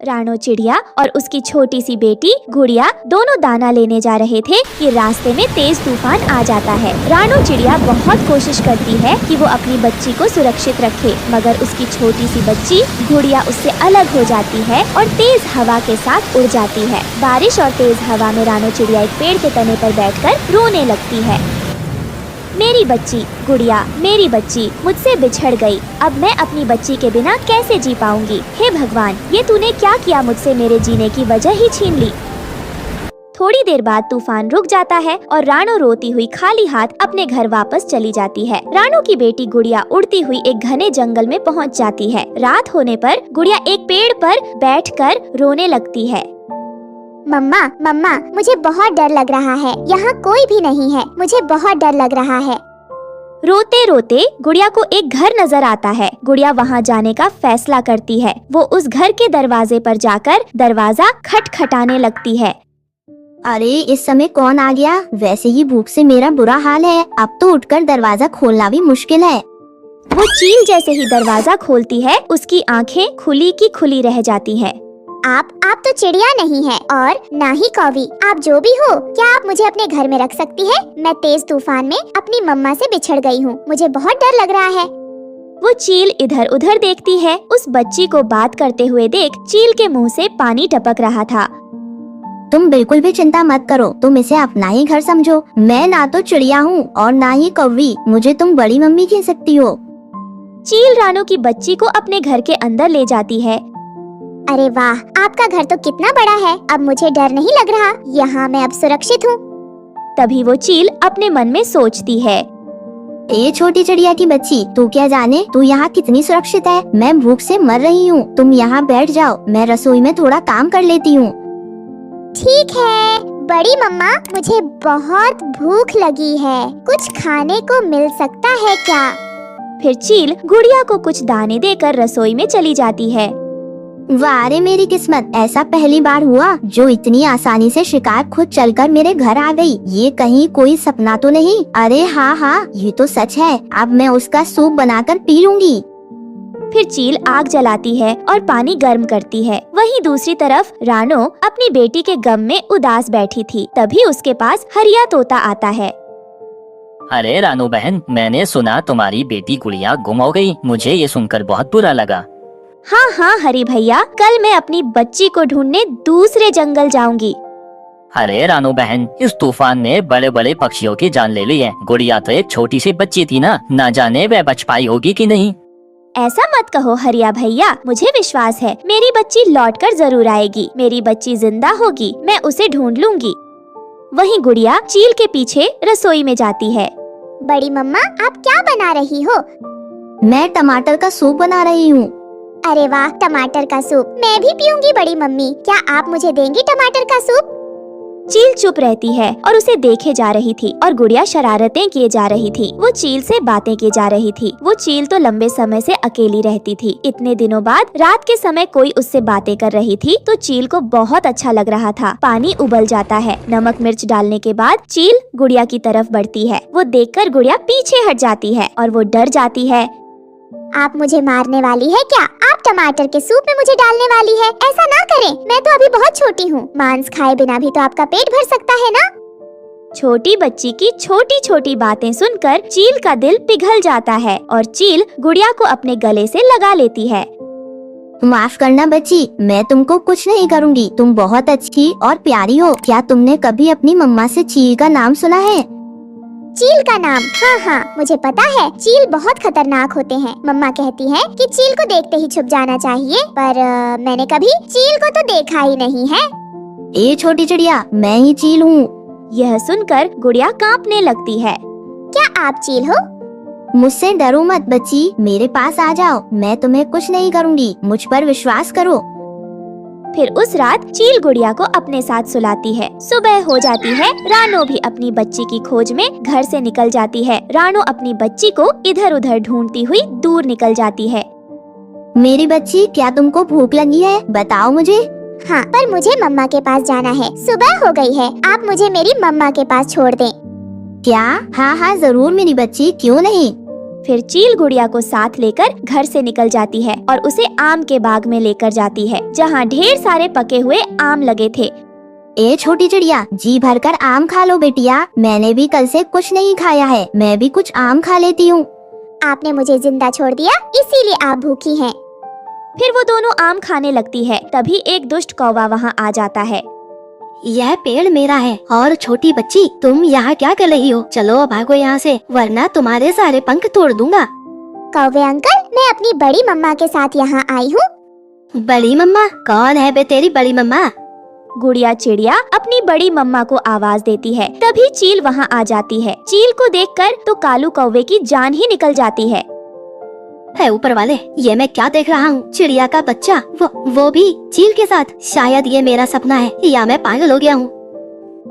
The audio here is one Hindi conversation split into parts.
रानो चिड़िया और उसकी छोटी सी बेटी गुड़िया दोनों दाना लेने जा रहे थे कि रास्ते में तेज तूफान आ जाता है। रानो चिड़िया बहुत कोशिश करती है कि वो अपनी बच्ची को सुरक्षित रखे, मगर उसकी छोटी सी बच्ची गुड़िया उससे अलग हो जाती है और तेज हवा के साथ उड़ जाती है। बारिश और तेज हवा में रानो चिड़िया एक पेड़ के तने पर बैठकर रोने लगती है। मेरी बच्ची गुड़िया, मेरी बच्ची मुझसे बिछड़ गई। अब मैं अपनी बच्ची के बिना कैसे जी पाऊंगी। हे भगवान, ये तूने क्या किया मुझसे, मेरे जीने की वजह ही छीन ली। थोड़ी देर बाद तूफान रुक जाता है और रानो रोती हुई खाली हाथ अपने घर वापस चली जाती है। रानो की बेटी गुड़िया उड़ती हुई एक घने जंगल में पहुंच जाती है। रात होने पर गुड़िया एक पेड़ पर बैठकर रोने लगती है। मम्मा मम्मा, मुझे बहुत डर लग रहा है। यहाँ कोई भी नहीं है, मुझे बहुत डर लग रहा है। रोते रोते गुड़िया को एक घर नजर आता है। गुड़िया वहाँ जाने का फैसला करती है। वो उस घर के दरवाजे पर जाकर दरवाजा खटखटाने लगती है। अरे इस समय कौन आ गया? वैसे ही भूख से मेरा बुरा हाल है, अब तो उठकर दरवाजा खोलना भी मुश्किल है। वो चील जैसे ही दरवाजा खोलती है, उसकी आंखें खुली की खुली रह जाती हैं। आप तो चिड़िया नहीं है और ना ही कौवी। आप जो भी हो, क्या आप मुझे अपने घर में रख सकती है? मैं तेज तूफान में अपनी मम्मा से बिछड़ गई हूँ, मुझे बहुत डर लग रहा है। वो चील इधर उधर देखती है। उस बच्ची को बात करते हुए देख चील के मुंह से पानी टपक रहा था। तुम बिल्कुल भी चिंता मत करो, तुम इसे अपना ही घर समझो। मैं ना तो चिड़िया हूँ और ना ही कौवी, मुझे तुम बड़ी मम्मी कह सकती हो। चील रानो की बच्ची को अपने घर के अंदर ले जाती है। अरे वाह, आपका घर तो कितना बड़ा है। अब मुझे डर नहीं लग रहा, यहाँ मैं अब सुरक्षित हूँ। तभी वो चील अपने मन में सोचती है, ए छोटी चिड़िया की बच्ची, तू क्या जाने तू यहाँ कितनी सुरक्षित है। मैं भूख से मर रही हूँ, तुम यहाँ बैठ जाओ, मैं रसोई में थोड़ा काम कर लेती हूँ। ठीक है बड़ी मम्मा, मुझे बहुत भूख लगी है, कुछ खाने को मिल सकता है क्या? फिर चील गुड़िया को कुछ दाने देकर रसोई में चली जाती है। वाह रे मेरी किस्मत, ऐसा पहली बार हुआ जो इतनी आसानी से शिकार खुद चलकर मेरे घर आ गई। ये कहीं कोई सपना तो नहीं? अरे हाँ, ये तो सच है। अब मैं उसका सूप बनाकर पी लूंगी। फिर चील आग जलाती है और पानी गर्म करती है। वहीं दूसरी तरफ रानो अपनी बेटी के गम में उदास बैठी थी। तभी उसके पास हरिया तोता आता है। अरे रानो बहन, मैंने सुना तुम्हारी बेटी गुड़िया गुम हो गई। मुझे ये सुनकर बहुत बुरा लगा। हाँ हरी भैया, कल मैं अपनी बच्ची को ढूंढने दूसरे जंगल जाऊंगी। अरे रानो बहन, इस तूफान ने बड़े बड़े पक्षियों की जान ले ली है। गुड़िया तो एक छोटी सी बच्ची थी ना जाने वह बच पाई होगी कि नहीं। ऐसा मत कहो हरिया भैया, मुझे विश्वास है मेरी बच्ची लौटकर जरूर आएगी। मेरी बच्ची जिंदा होगी, मैं उसे ढूंढ लूंगी। वहीं गुड़िया चील के पीछे रसोई में जाती है। बड़ी मम्मा, आप क्या बना रही हो? मैं टमाटर का सूप बना रही हूँ। अरे वाह, टमाटर का सूप मैं भी पीऊंगी बड़ी मम्मी। क्या आप मुझे देंगी टमाटर का सूप? चील चुप रहती है और उसे देखे जा रही थी और गुड़िया शरारतें किए जा रही थी। वो चील से बातें की जा रही थी। वो चील तो लंबे समय से अकेली रहती थी। इतने दिनों बाद रात के समय कोई उससे बातें कर रही थी तो चील को बहुत अच्छा लग रहा था। पानी उबल जाता है। नमक मिर्च डालने के बाद चील गुड़िया की तरफ बढ़ती है। वो देखकर गुड़िया पीछे हट जाती है और वो डर जाती है। आप मुझे मारने वाली है क्या? आप टमाटर के सूप में मुझे डालने वाली है? ऐसा ना करें, मैं तो अभी बहुत छोटी हूँ। मांस खाए बिना भी तो आपका पेट भर सकता है ना? छोटी बच्ची की छोटी छोटी बातें सुनकर चील का दिल पिघल जाता है और चील गुड़िया को अपने गले से लगा लेती है। माफ करना बच्ची, मैं तुमको कुछ नहीं करूँगी। तुम बहुत अच्छी और प्यारी हो। क्या तुमने कभी अपनी मम्मा से चील का नाम सुना है? चील का नाम? हाँ, मुझे पता है। चील बहुत खतरनाक होते हैं। मम्मा कहती है कि चील को देखते ही छुप जाना चाहिए, पर मैंने कभी चील को तो देखा ही नहीं है। ए छोटी चिड़िया, मैं ही चील हूँ। यह सुनकर गुड़िया कांपने लगती है। क्या आप चील हो? मुझसे डरो मत बच्ची, मेरे पास आ जाओ, मैं तुम्हें कुछ नहीं करूँगी। मुझ पर विश्वास करो। फिर उस रात चील गुड़िया को अपने साथ सुलाती है। सुबह हो जाती है। रानो भी अपनी बच्ची की खोज में घर से निकल जाती है। रानो अपनी बच्ची को इधर उधर ढूंढती हुई दूर निकल जाती है। मेरी बच्ची, क्या तुमको भूख लगी है? बताओ मुझे। हाँ, पर मुझे मम्मा के पास जाना है। सुबह हो गई है, आप मुझे मेरी मम्मा के पास छोड़ दें। क्या? हाँ, जरूर मेरी बच्ची, क्यों नहीं। फिर चील गुड़िया को साथ लेकर घर से निकल जाती है और उसे आम के बाग में लेकर जाती है, जहाँ ढेर सारे पके हुए आम लगे थे। ए छोटी चिड़िया, जी भरकर आम खा लो बेटिया। मैंने भी कल से कुछ नहीं खाया है, मैं भी कुछ आम खा लेती हूँ। आपने मुझे जिंदा छोड़ दिया, इसीलिए आप भूखी हैं। फिर वो दोनों आम खाने लगती है। तभी एक दुष्ट कौवा वहाँ आ जाता है। यह पेड़ मेरा है और छोटी बच्ची तुम यहाँ क्या कर रही हो? चलो भागो यहाँ से, वरना तुम्हारे सारे पंख तोड़ दूंगा। कौवे अंकल, मैं अपनी बड़ी मम्मा के साथ यहाँ आई हूँ। बड़ी मम्मा? कौन है बे तेरी बड़ी मम्मा? गुड़िया चिड़िया अपनी बड़ी मम्मा को आवाज देती है। तभी चील वहाँ आ जाती है। चील को देखकर तो कालू कौवे की जान ही निकल जाती है। ऊपर वाले, ये मैं क्या देख रहा हूँ? चिड़िया का बच्चा, वो भी चील के साथ। शायद ये मेरा सपना है या मैं पागल हो गया हूँ।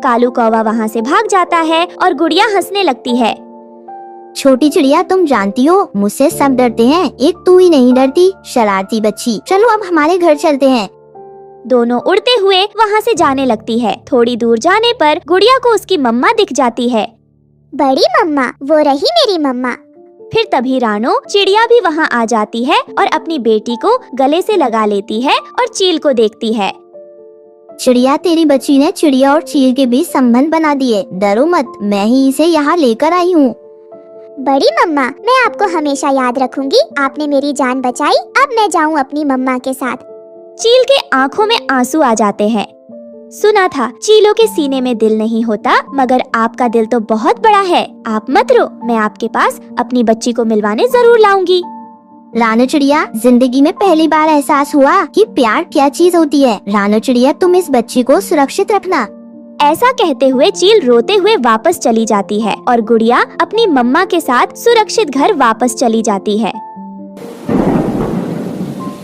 कालू कौवा वहाँ से भाग जाता है और गुड़िया हंसने लगती है। छोटी चिड़िया, तुम जानती हो मुझसे सब डरते हैं, एक तू ही नहीं डरती, शरारती बच्ची। चलो अब हमारे घर चलते हैं। दोनों उड़ते हुए वहाँ से जाने लगती है। थोड़ी दूर जाने पर गुड़िया को उसकी मम्मा दिख जाती है। बड़ी मम्मा, वो रही मेरी मम्मा। फिर तभी रानो चिड़िया भी वहाँ आ जाती है और अपनी बेटी को गले से लगा लेती है और चील को देखती है। चिड़िया, तेरी बच्ची ने चिड़िया और चील के बीच संबंध बना दिए। डरो मत, मैं ही इसे यहाँ लेकर आई हूँ। बड़ी मम्मा, मैं आपको हमेशा याद रखूंगी। आपने मेरी जान बचाई। अब मैं जाऊँ अपनी मम्मा के साथ। चील के आंखों में आंसू आ जाते हैं। सुना था चीलों के सीने में दिल नहीं होता, मगर आपका दिल तो बहुत बड़ा है। आप मत रो, मैं आपके पास अपनी बच्ची को मिलवाने जरूर लाऊंगी। रानो चिड़िया, जिंदगी में पहली बार एहसास हुआ कि प्यार क्या चीज होती है। रानो चिड़िया, तुम इस बच्ची को सुरक्षित रखना। ऐसा कहते हुए चील रोते हुए वापस चली जाती है और गुड़िया अपनी मम्मा के साथ सुरक्षित घर वापस चली जाती है।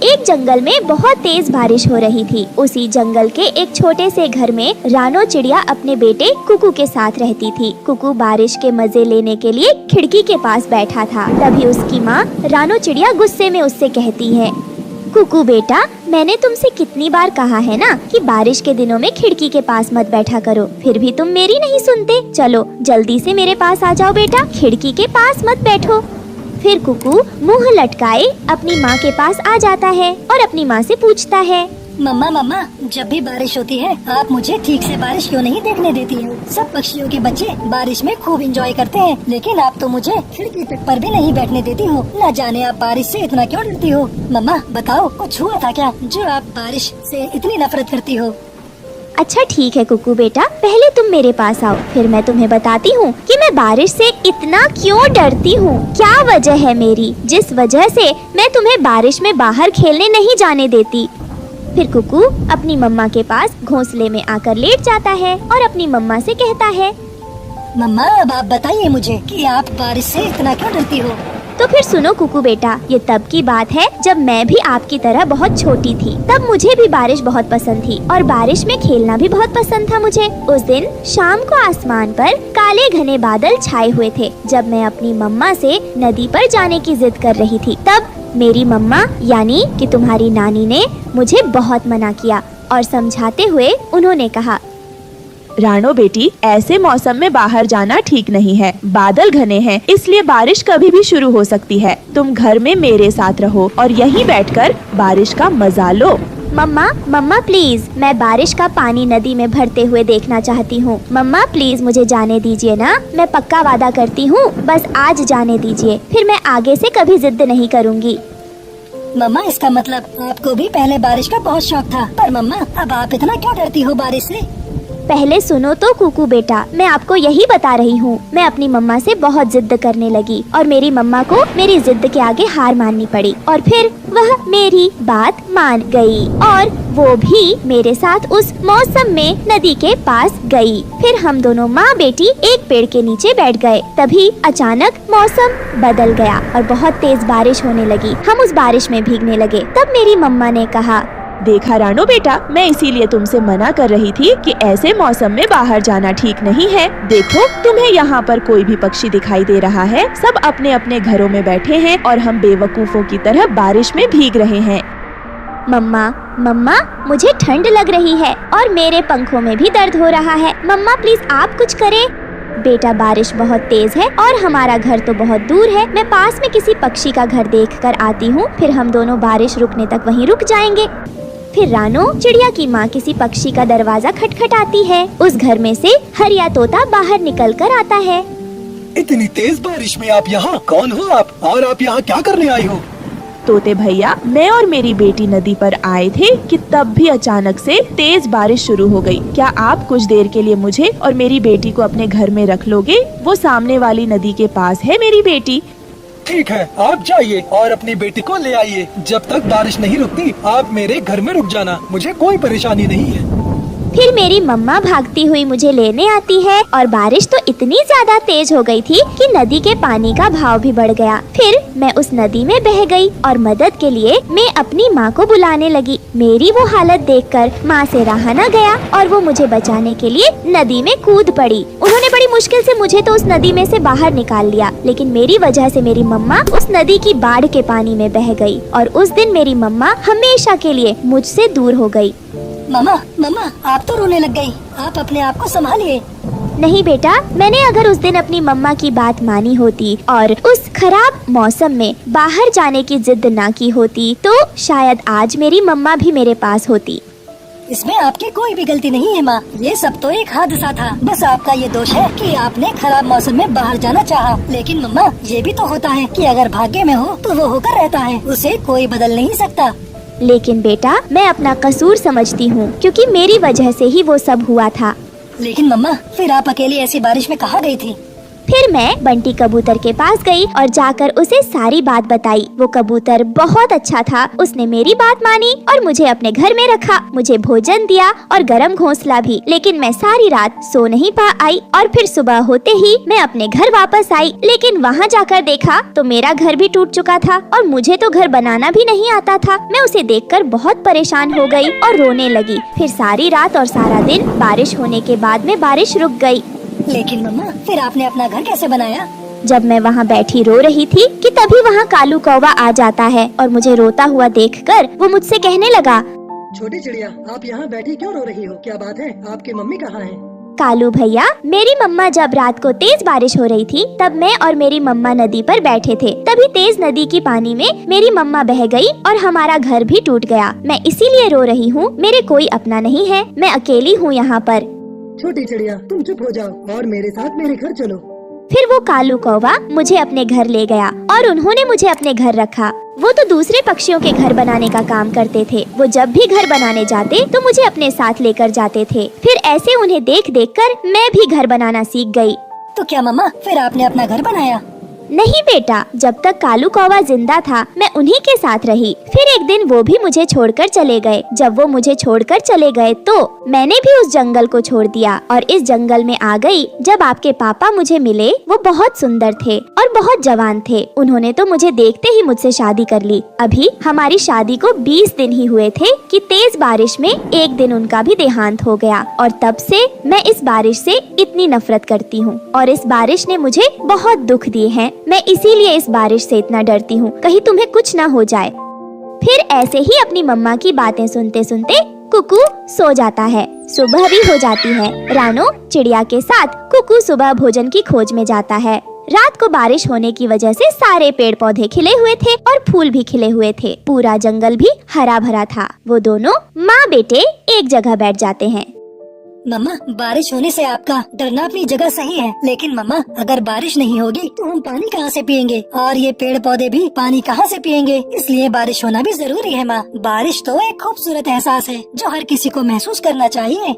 एक जंगल में बहुत तेज बारिश हो रही थी। उसी जंगल के एक छोटे से घर में रानो चिड़िया अपने बेटे कुकू के साथ रहती थी। कुकू बारिश के मजे लेने के लिए खिड़की के पास बैठा था। तभी उसकी माँ रानो चिड़िया गुस्से में उससे कहती है, कुकू बेटा, मैंने तुमसे कितनी बार कहा है ना कि बारिश के दिनों में खिड़की के पास मत बैठा करो, फिर भी तुम मेरी नहीं सुनते। चलो जल्दी से मेरे पास आ जाओ बेटा, खिड़की के पास मत बैठो। फिर कुकू मुंह लटकाए अपनी माँ के पास आ जाता है और अपनी माँ से पूछता है, मम्मा, जब भी बारिश होती है आप मुझे ठीक से बारिश क्यों नहीं देखने देती हो? सब पक्षियों के बच्चे बारिश में खूब एंजॉय करते हैं, लेकिन आप तो मुझे खिड़की पर भी नहीं बैठने देती हो। न जाने आप बारिश से इतना क्यों डरती हो? मम्मा बताओ, कुछ हुआ था क्या जो आप बारिश से इतनी नफरत करती हो? अच्छा ठीक है कुकू बेटा, पहले तुम मेरे पास आओ, फिर मैं तुम्हें बताती हूँ कि मैं बारिश से इतना क्यों डरती हूँ। क्या वजह है मेरी, जिस वजह से मैं तुम्हें बारिश में बाहर खेलने नहीं जाने देती। फिर कुकू अपनी मम्मा के पास घोंसले में आकर लेट जाता है और अपनी मम्मा से कहता है, मम्मा अब आप बताइए मुझे कि आप बारिश से इतना क्यों डरती हो? तो फिर सुनो कुकू बेटा, ये तब की बात है जब मैं भी आपकी तरह बहुत छोटी थी। तब मुझे भी बारिश बहुत पसंद थी और बारिश में खेलना भी बहुत पसंद था मुझे। उस दिन शाम को आसमान पर काले घने बादल छाए हुए थे। जब मैं अपनी मम्मा से नदी पर जाने की जिद कर रही थी, तब मेरी मम्मा यानी कि तुम्हारी नानी ने मुझे बहुत मना किया और समझाते हुए उन्होंने कहा, रानो बेटी, ऐसे मौसम में बाहर जाना ठीक नहीं है। बादल घने हैं, इसलिए बारिश कभी भी शुरू हो सकती है। तुम घर में मेरे साथ रहो और यहीं बैठकर बारिश का मजा लो। मम्मा प्लीज, मैं बारिश का पानी नदी में भरते हुए देखना चाहती हूँ। मम्मा प्लीज मुझे जाने दीजिए ना, मैं पक्का वादा करती हूँ, बस आज जाने दीजिए, फिर मैं आगे से कभी जिद नहीं करूँगी। मम्मा इसका मतलब आपको भी पहले बारिश का बहुत शौक था, पर मम्मा अब आप इतना क्यों डरती हो बारिश से? पहले सुनो तो कुकू बेटा, मैं आपको यही बता रही हूँ। मैं अपनी मम्मा से बहुत जिद करने लगी और मेरी मम्मा को मेरी जिद के आगे हार माननी पड़ी और फिर वह मेरी बात मान गई और वो भी मेरे साथ उस मौसम में नदी के पास गई। फिर हम दोनों माँ बेटी एक पेड़ के नीचे बैठ गए। तभी अचानक मौसम बदल गया और बहुत तेज बारिश होने लगी। हम उस बारिश में भीगने लगे। तब मेरी मम्मा ने कहा, देखा रानो बेटा, मैं इसीलिए तुमसे मना कर रही थी कि ऐसे मौसम में बाहर जाना ठीक नहीं है। देखो तुम्हें यहाँ पर कोई भी पक्षी दिखाई दे रहा है, सब अपने अपने घरों में बैठे हैं और हम बेवकूफों की तरह बारिश में भीग रहे हैं। मम्मा मुझे ठंड लग रही है और मेरे पंखों में भी दर्द हो रहा है। मम्मा प्लीज आप कुछ करें। बेटा बारिश बहुत तेज है और हमारा घर तो बहुत दूर है। मैं पास में किसी पक्षी का घर देखकर आती हूँ, फिर हम दोनों बारिश रुकने तक वहीं रुक जाएंगे। फिर रानो, चिड़िया की माँ किसी पक्षी का दरवाजा खटखटाती है। उस घर में से हरिया तोता बाहर निकल कर आता है। इतनी तेज बारिश में आप यहाँ? कौन हो आप और आप यहाँ क्या करने आई हो? तोते भैया, मैं और मेरी बेटी नदी पर आए थे कि तब भी अचानक से तेज बारिश शुरू हो गई। क्या आप कुछ देर के लिए मुझे और मेरी बेटी को अपने घर में रख लोगे? वो सामने वाली नदी के पास है मेरी बेटी। ठीक है, आप जाइए और अपनी बेटी को ले आइए। जब तक बारिश नहीं रुकती आप मेरे घर में रुक जाना, मुझे कोई परेशानी नहीं है। फिर मेरी मम्मा भागती हुई मुझे लेने आती है और बारिश तो इतनी ज्यादा तेज हो गई थी कि नदी के पानी का भाव भी बढ़ गया। फिर मैं उस नदी में बह गई और मदद के लिए मैं अपनी माँ को बुलाने लगी। मेरी वो हालत देखकर माँ से रहा न गया और वो मुझे बचाने के लिए नदी में कूद पड़ी। उन्होंने बड़ी मुश्किल से मुझे तो उस नदी में से बाहर निकाल लिया, लेकिन मेरी वजह से मेरी मम्मा उस नदी की बाढ़ के पानी में बह गई और उस दिन मेरी मम्मा हमेशा के लिए मुझसे दूर हो गई। मम्मा मम्मा, आप तो रोने लग गई। आप अपने आप को संभालिए। नहीं बेटा, मैंने अगर उस दिन अपनी मम्मा की बात मानी होती और उस खराब मौसम में बाहर जाने की जिद ना की होती तो शायद आज मेरी मम्मा भी मेरे पास होती। इसमें आपकी कोई भी गलती नहीं है माँ, ये सब तो एक हादसा था। बस आपका ये दोष है कि आपने खराब मौसम में बाहर जाना चाहा। लेकिन मम्मा, ये भी तो होता है कि अगर भाग्य में हो तो वो होकर रहता है, उसे कोई बदल नहीं सकता। लेकिन बेटा, मैं अपना कसूर समझती हूँ क्योंकि मेरी वजह से ही वो सब हुआ था। लेकिन मम्मा, फिर आप अकेली ऐसी बारिश में कहाँ गई थी? फिर मैं बंटी कबूतर के पास गई और जाकर उसे सारी बात बताई। वो कबूतर बहुत अच्छा था, उसने मेरी बात मानी और मुझे अपने घर में रखा, मुझे भोजन दिया और गरम घोंसला भी। लेकिन मैं सारी रात सो नहीं आई और फिर सुबह होते ही मैं अपने घर वापस आई। लेकिन वहाँ जाकर देखा तो मेरा घर भी टूट चुका था और मुझे तो घर बनाना भी नहीं आता था। मैं उसे देखकर बहुत परेशान हो गई और रोने लगी। फिर सारी रात और सारा दिन बारिश होने के बाद में बारिश रुक गई। लेकिन मम्मा, फिर आपने अपना घर कैसे बनाया? जब मैं वहाँ बैठी रो रही थी कि तभी वहाँ कालू कौवा आ जाता है और मुझे रोता हुआ देखकर वो मुझसे कहने लगा, छोटी चिड़िया, आप यहाँ बैठी क्यों रो रही हो? क्या बात है? आपकी मम्मी कहाँ है? कालू भैया, मेरी मम्मा जब रात को तेज बारिश हो रही थी तब मैं और मेरी मम्मा नदी पर बैठे थे। तभी तेज नदी की पानी में मेरी मम्मा बह गई और हमारा घर भी टूट गया। मैं इसीलिए रो रही हूँ, मेरे कोई अपना नहीं है, मैं अकेली हूँ यहाँ पर। छोटी चिड़िया, तुम चुप हो जाओ और मेरे साथ मेरे घर चलो। फिर वो कालू कौवा मुझे अपने घर ले गया और उन्होंने मुझे अपने घर रखा। वो तो दूसरे पक्षियों के घर बनाने का काम करते थे। वो जब भी घर बनाने जाते तो मुझे अपने साथ लेकर जाते थे। फिर ऐसे उन्हें देख देख कर मैं भी घर बनाना सीख गई। तो क्या मम्मा, फिर आपने अपना घर बनाया? नहीं बेटा, जब तक कालू कौवा जिंदा था मैं उन्हीं के साथ रही। फिर एक दिन वो भी मुझे छोड़कर चले गए। जब वो मुझे छोड़कर चले गए तो मैंने भी उस जंगल को छोड़ दिया और इस जंगल में आ गई। जब आपके पापा मुझे मिले वो बहुत सुंदर थे और बहुत जवान थे। उन्होंने तो मुझे देखते ही मुझसे शादी कर ली। अभी हमारी शादी को 20 दिन ही हुए थे कि तेज बारिश में एक दिन उनका भी देहांत हो गया और तब से मैं इस बारिश से इतनी नफरत करती हूँ और इस बारिश ने मुझे बहुत दुख दिए हैं। मैं इसीलिए इस बारिश से इतना डरती हूँ, कहीं तुम्हें कुछ ना हो जाए। फिर ऐसे ही अपनी मम्मा की बातें सुनते सुनते कुकू सो जाता है। सुबह भी हो जाती है। रानो चिड़िया के साथ कुकू सुबह भोजन की खोज में जाता है। रात को बारिश होने की वजह से सारे पेड़ पौधे खिले हुए थे और फूल भी खिले हुए थे। पूरा जंगल भी हरा भरा था। वो दोनों माँ बेटे एक जगह बैठ जाते हैं। मम्मा, बारिश होने से आपका डरना अपनी जगह सही है, लेकिन मम्मा अगर बारिश नहीं होगी तो हम पानी कहाँ से पिएंगे और ये पेड़ पौधे भी पानी कहाँ से पिएंगे? इसलिए बारिश होना भी जरूरी है माँ। बारिश तो एक खूबसूरत एहसास है जो हर किसी को महसूस करना चाहिए।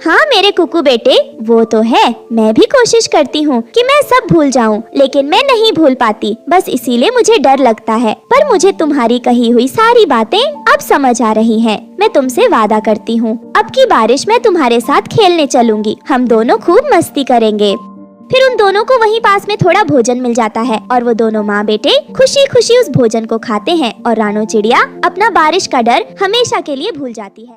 हाँ मेरे कुकू बेटे, वो तो है। मैं भी कोशिश करती हूँ कि मैं सब भूल जाऊँ, लेकिन मैं नहीं भूल पाती। बस इसीलिए मुझे डर लगता है। पर मुझे तुम्हारी कही हुई सारी बातें अब समझ आ रही हैं। मैं तुमसे वादा करती हूँ अब की बारिश मैं तुम्हारे साथ खेलने चलूंगी। हम दोनों खूब मस्ती करेंगे। फिर उन दोनों को वहीं पास में थोड़ा भोजन मिल जाता है और वो दोनों माँ बेटे खुशी खुशी उस भोजन को खाते हैं और रानो चिड़िया अपना बारिश का डर हमेशा के लिए भूल जाती है।